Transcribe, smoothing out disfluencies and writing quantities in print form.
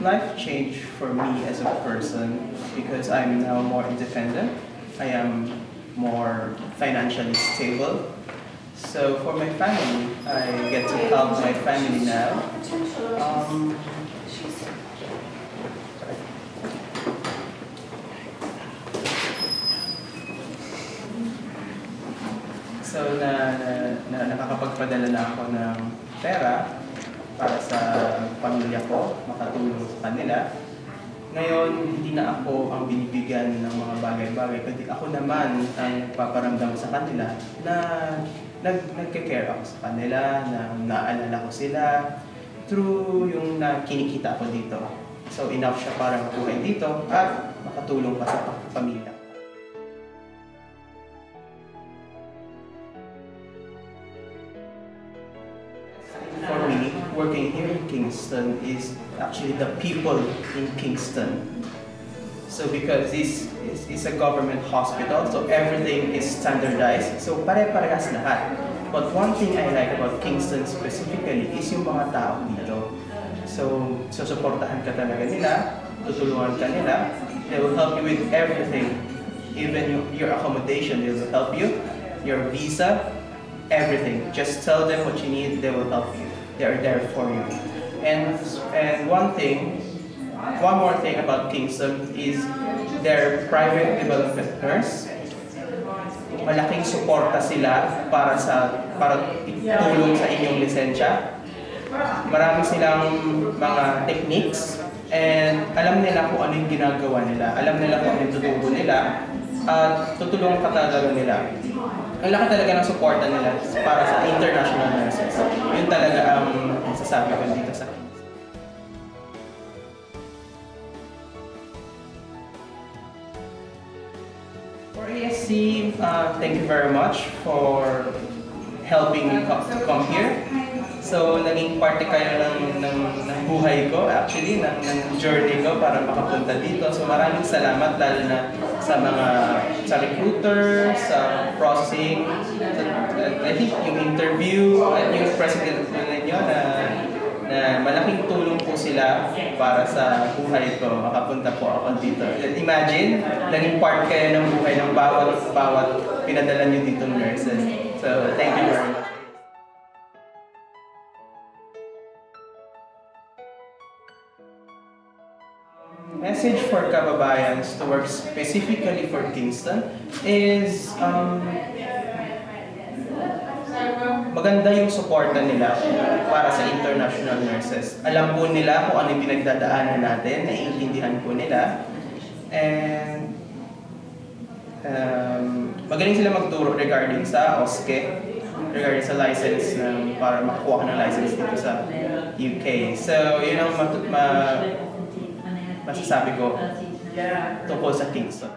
life changed for me as a person because I'm now more independent. I am more financially stable. So for my family, I get to help my family now. So nakakapagpadala na ako ng pera para sa pamilya ko, makatulong sa kanila. Ngayon, hindi na ako ang binibigyan ng mga bagay-bagay, kundi ako naman ang paparamdam sa kanila na nagke-care ako sa kanila, na naalala ko sila through yung kinikita ko dito. So enough siya para mabuhay dito at makatulong pa sa pamilya. For me, working here in Kingston is actually the people in Kingston. So because this is a government hospital, so everything is standardized. So pare-parehas lahat. But one thing I like about Kingston specifically is yung mga tao dito. So susuportahan ka talaga nila, tutulungan ka nila. They will help you with everything. Even your accommodation, they will help you. Your visa, everything. Just tell them what you need, they will help you. They are there for you. And one more thing about Kingston is their private development nurse. Malaking suporta sila para tulong sa inyong lisensya. Marami silang mga techniques and alam nila kung ano yung ginagawa nila. Alam nila kung ano yung tuturo nila at tutulungan ka talaga nila. Ang laki talaga ng suporta nila para sa international nurses. Yun talaga ang sasabi ko dito sa Kingston. For ASC, thank you very much for helping me to come here. So, naging parte kayo ng buhay ko, actually, ng journey ko para makapunta dito. So, maraming salamat lalo na sa recruiter, sa processing, I think yung interview at yung president ninyo na malaking tulong po sila para sa buhay ko, makapunta po ako dito. Imagine, naging part kayo ng buhay ng bawat pinadala nyo dito nurses. So, thank you very much. Message for kababayans to work specifically for Kingston is maganda yung suporta nila para sa international nurses. Alam po nila kung ano yung pinagdadaanan natin, naiintindihan po nila. And magaling sila magturo regarding sa OSCE, regarding sa license para makakuha ka ng license dito sa UK. So, yun ang masasabi ko tungkol sa Kingston.